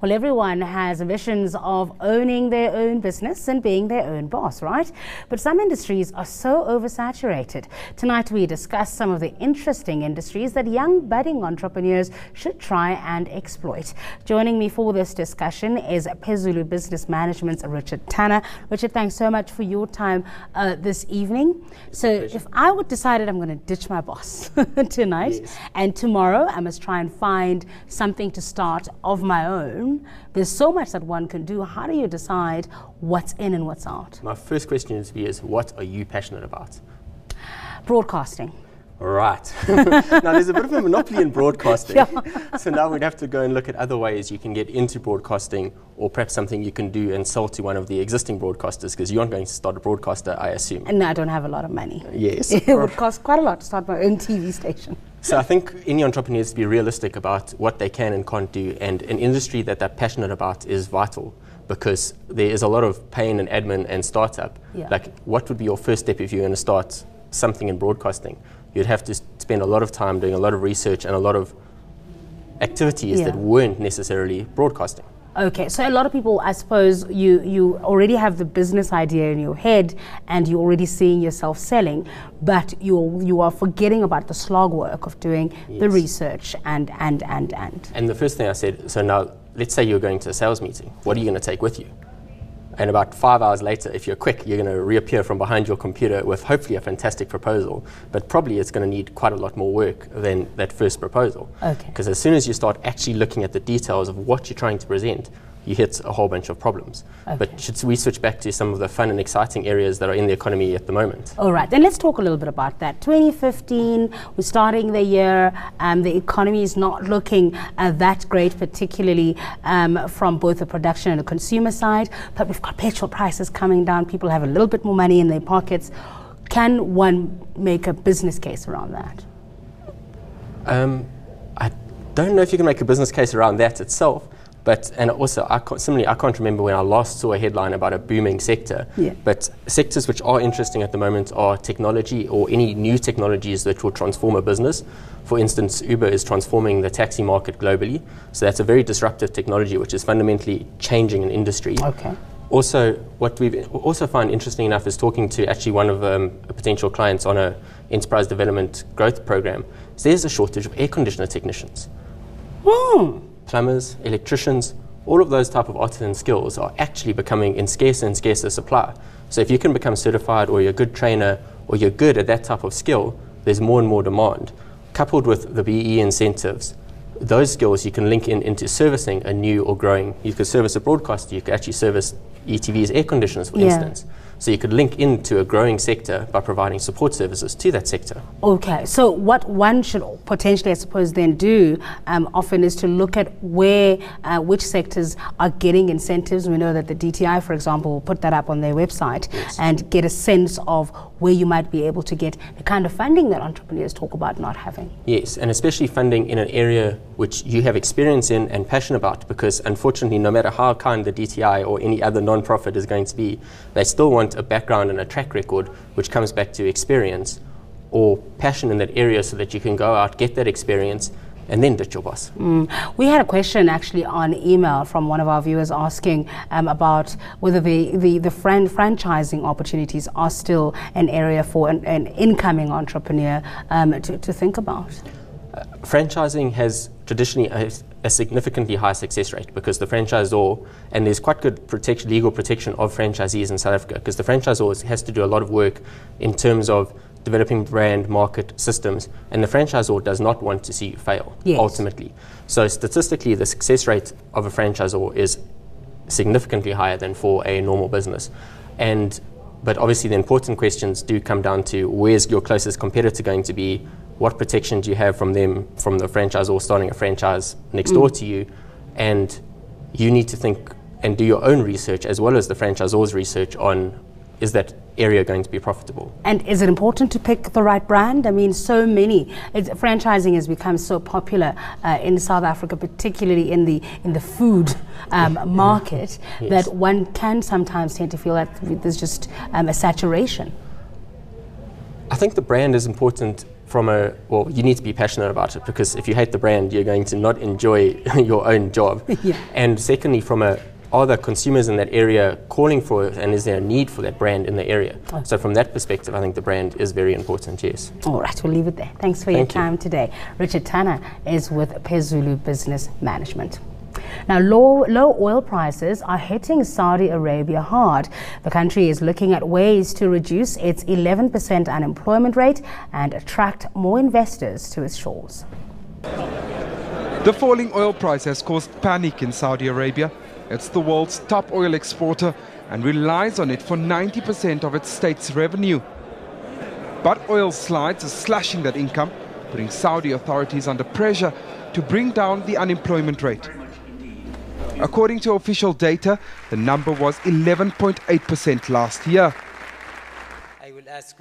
Well, everyone has visions of owning their own business and being their own boss, right? But some industries are so oversaturated. Tonight we discuss some of the interesting industries that young budding entrepreneurs should try and exploit. Joining me for this discussion is Phezulu Business Management's Richard Tanner. Richard, thanks so much for your time this evening. So if I would decided I'm going to ditch my boss tonight, yes, and tomorrow I must try and find something to start of my own, there's so much that one can do. How do you decide what's in and what's out? My first question is what are you passionate about? Broadcasting. Right. Now there's a bit of a monopoly in broadcasting. Yeah. So now we'd have to go and look at other ways you can get into broadcasting, or perhaps something you can do and sell to one of the existing broadcasters, because you aren't going to start a broadcaster, I assume. And I don't have a lot of money. Yes. It would cost quite a lot to start my own TV station. So I think any entrepreneur needs to be realistic about what they can and can't do, and an industry that they're passionate about is vital, because there is a lot of pain and admin and startup. Yeah. Like, what would be your first step if you're going to start something in broadcasting? You'd have to spend a lot of time doing a lot of research and a lot of activities that weren't necessarily broadcasting. Okay, so a lot of people, I suppose, you already have the business idea in your head and you're already seeing yourself selling, but you are forgetting about the slog work of doing the research and. And the first thing I said, so now let's say you're going to a sales meeting. What are you going to take with you? And about 5 hours later, if you're quick, you're going to reappear from behind your computer with hopefully a fantastic proposal, but probably it's going to need quite a lot more work than that first proposal. Okay. Because as soon as you start actually looking at the details of what you're trying to present, you hit a whole bunch of problems. Okay. But should we switch back to some of the fun and exciting areas that are in the economy at the moment? All right, then let's talk a little bit about that. 2015, we're starting the year, the economy is not looking that great, particularly from both the production and the consumer side, but we've got petrol prices coming down, people have a little bit more money in their pockets. Can one make a business case around that? I don't know if you can make a business case around that itself. But, and also, similarly, I can't remember when I last saw a headline about a booming sector. Yeah. But sectors which are interesting at the moment are technology, or any new technologies that will transform a business. For instance, Uber is transforming the taxi market globally. So that's a very disruptive technology which is fundamentally changing an industry. Okay. Also, what we've also found interesting enough is talking to actually one of potential clients on a enterprise development growth program. So there's a shortage of air conditioner technicians. Plumbers, electricians, all of those type of artisan skills are actually becoming in scarcer and scarcer supply. So if you can become certified, or you're a good trainer, or you're good at that type of skill, there's more and more demand. Coupled with the BE incentives, those skills you can link into servicing a new or growing. You could service a broadcaster, you could actually service ETV's air conditioners, for instance. So you could link into a growing sector by providing support services to that sector. Okay, so what one should potentially, I suppose, then do often is to look at where, which sectors are getting incentives. We know that the DTI, for example, will put that up on their website, and get a sense of where you might be able to get the kind of funding that entrepreneurs talk about not having. Yes, and especially funding in an area which you have experience in and passion about, because unfortunately, no matter how kind the DTI or any other non-profit is going to be, they still want a background and a track record which comes back to experience or passion in that area, so that you can go out, get that experience, and then ditch your boss. We had a question actually on email from one of our viewers asking about whether the franchising opportunities are still an area for an incoming entrepreneur to think about. Franchising has traditionally a significantly high success rate, because the franchisor, and there's quite good legal protection of franchisees in South Africa, because the franchisor has to do a lot of work in terms of developing brand, market, systems, and the franchisor does not want to see you fail, ultimately. So statistically, the success rate of a franchisor is significantly higher than for a normal business. But obviously the important questions do come down to, where's your closest competitor going to be? What protection do you have from them, from the franchisor starting a franchise next door to you? And you need to think and do your own research as well as the franchisor's research on, is that area going to be profitable? And is it important to pick the right brand? I mean, so many, franchising has become so popular in South Africa, particularly in the food market, that one can sometimes tend to feel that there's just a saturation. I think the brand is important you need to be passionate about it, because if you hate the brand, you're going to not enjoy your own job. Yeah. And secondly, are the consumers in that area calling for it, and is there a need for that brand in the area? Oh. So from that perspective, I think the brand is very important, yes. All right, we'll leave it there. Thanks for your time today. Richard Tanner is with Pezulu Business Management. Now, low oil prices are hitting Saudi Arabia hard. The country is looking at ways to reduce its 11% unemployment rate and attract more investors to its shores. The falling oil price has caused panic in Saudi Arabia. It's the world's top oil exporter and relies on it for 90% of its state's revenue. But oil slides are slashing that income, putting Saudi authorities under pressure to bring down the unemployment rate. According to official data, the number was 11.8% last year.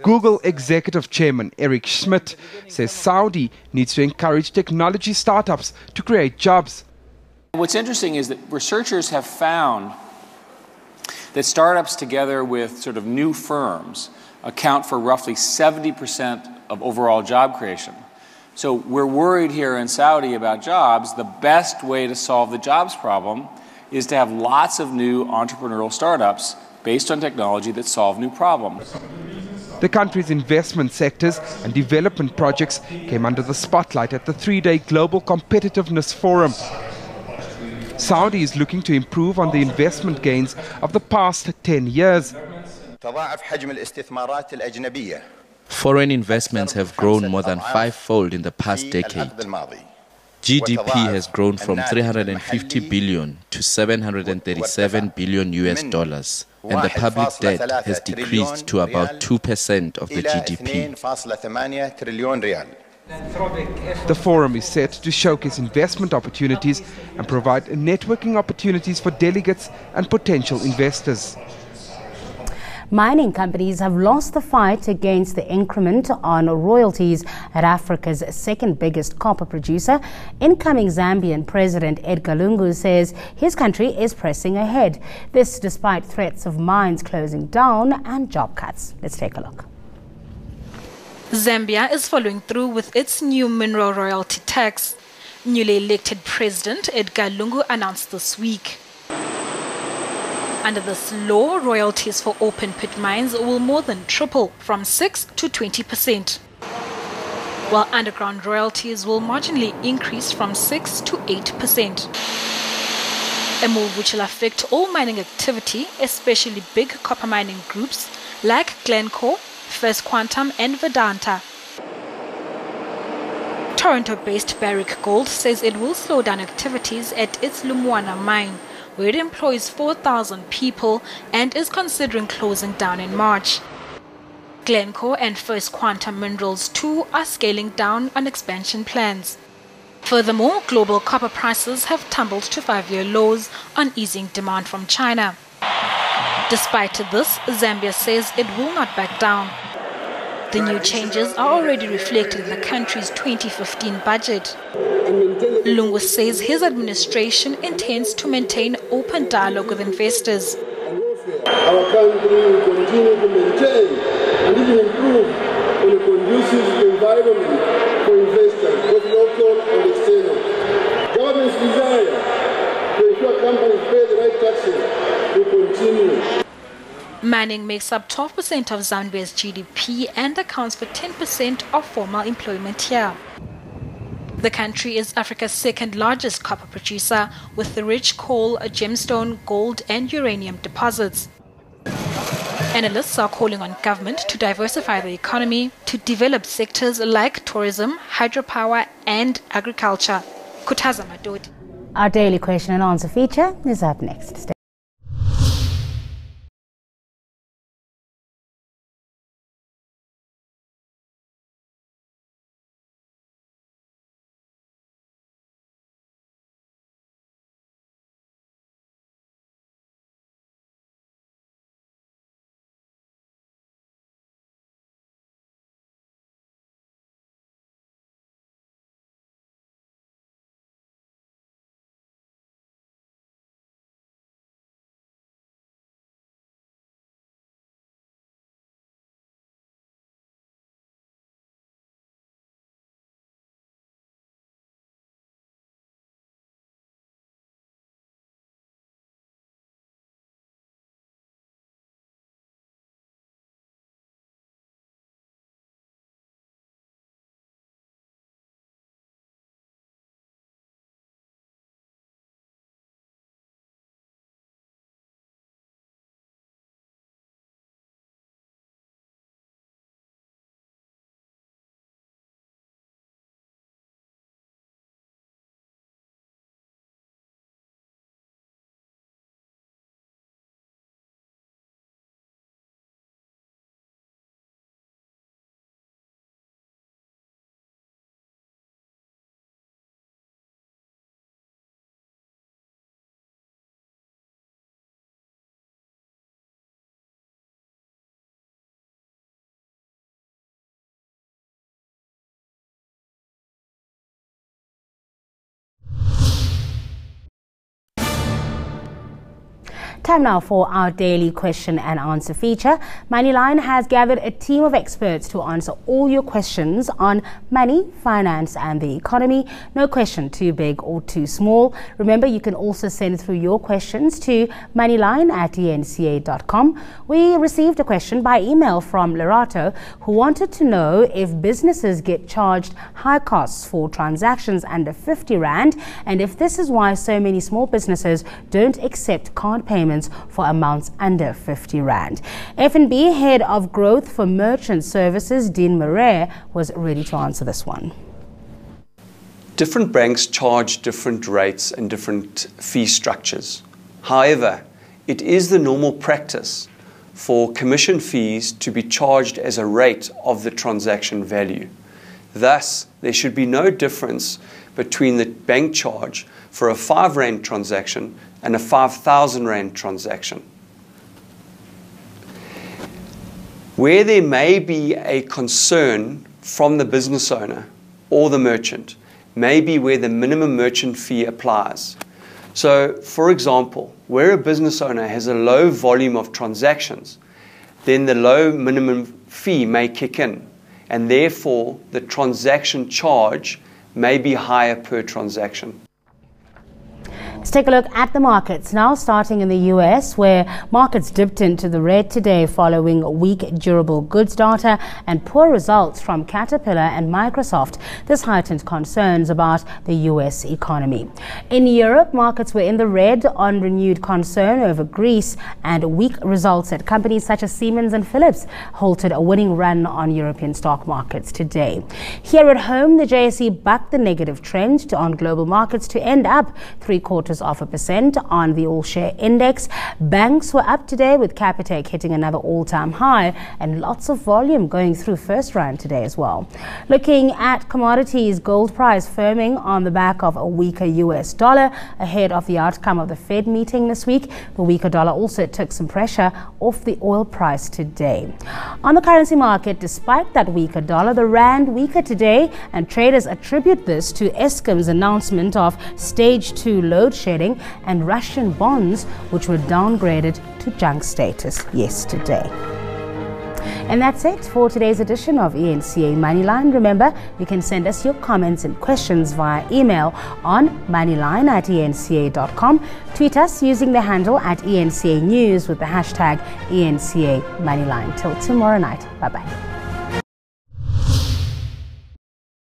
Google Executive Chairman Eric Schmidt says Saudi needs to encourage technology startups to create jobs. What's interesting is that researchers have found that startups together with sort of new firms account for roughly 70% of overall job creation. So we're worried here in Saudi about jobs. The best way to solve the jobs problem is to have lots of new entrepreneurial startups based on technology that solve new problems. The country's investment sectors and development projects came under the spotlight at the 3-day Global Competitiveness Forum. Saudi is looking to improve on the investment gains of the past 10 years. Foreign investments have grown more than 5-fold in the past decade. GDP has grown from 350 billion to 737 billion US dollars, and the public debt has decreased to about 2% of the GDP. The forum is set to showcase investment opportunities and provide networking opportunities for delegates and potential investors. Mining companies have lost the fight against the increment on royalties at Africa's second biggest copper producer. Incoming Zambian President Edgar Lungu says his country is pressing ahead. This despite threats of mines closing down and job cuts. Let's take a look. Zambia is following through with its new mineral royalty tax. Newly elected President Edgar Lungu announced this week. Under this law, royalties for open-pit mines will more than triple from 6 to 20%, while underground royalties will marginally increase from 6 to 8%. A move which will affect all mining activity, especially big copper mining groups like Glencore, First Quantum and Vedanta. Toronto-based Barrick Gold says it will slow down activities at its Lumwana mine, where it employs 4,000 people and is considering closing down in March. Glencore and First Quantum Minerals too are scaling down on expansion plans. Furthermore, global copper prices have tumbled to 5-year lows on easing demand from China. Despite this, Zambia says it will not back down. The new changes are already reflected in the country's 2015 budget. Lungu says his administration intends to maintain open dialogue with investors. Our country will continue to maintain and even improve on a conducive environment for investors, both local and external. Government's desire to ensure companies pay the right taxes will continue. Mining makes up 12% of Zambia's GDP and accounts for 10% of formal employment here. The country is Africa's second largest copper producer, with the rich coal, gemstone, gold and uranium deposits. Analysts are calling on government to diversify the economy to develop sectors like tourism, hydropower and agriculture. Kutaza Madodi. Our daily question and answer feature is up next. Time now for our daily question and answer feature. Moneyline has gathered a team of experts to answer all your questions on money, finance and the economy. No question too big or too small. Remember, you can also send through your questions to moneyline@enca.com. We received a question by email from Lerato, who wanted to know if businesses get charged high costs for transactions under 50 Rand, and if this is why so many small businesses don't accept card payments for amounts under 50 Rand. F&B Head of Growth for Merchant Services, Dean Murray, was ready to answer this one. Different banks charge different rates and different fee structures. However, it is the normal practice for commission fees to be charged as a rate of the transaction value. Thus, there should be no difference between the bank charge for a 5 Rand transaction and a 5,000 Rand transaction. Where there may be a concern from the business owner or the merchant, may be where the minimum merchant fee applies. So, for example, where a business owner has a low volume of transactions, then the low minimum fee may kick in, and therefore the transaction charge may be higher per transaction. Let's take a look at the markets now, starting in the US, where markets dipped into the red today following weak durable goods data and poor results from Caterpillar and Microsoft. This heightened concerns about the US economy. In Europe, markets were in the red on renewed concern over Greece, and weak results at companies such as Siemens and Philips halted a winning run on European stock markets today. Here at home, the JSE bucked the negative trend on global markets to end up 0.75% on the all-share index. Banks were up today, with Capitec hitting another all-time high, and lots of volume going through first round today as well. Looking at commodities, gold price firming on the back of a weaker US dollar ahead of the outcome of the Fed meeting this week. The weaker dollar also took some pressure off the oil price today. On the currency market, despite that weaker dollar, the rand weaker today, and traders attribute this to Eskom's announcement of stage 2 load shedding and Russian bonds, which were downgraded to junk status yesterday. And that's it for today's edition of ENCA Moneyline. Remember, you can send us your comments and questions via email on moneyline@enca.com. Tweet us using the handle @ENCA News with the hashtag ENCA Moneyline. Till tomorrow night. Bye-bye.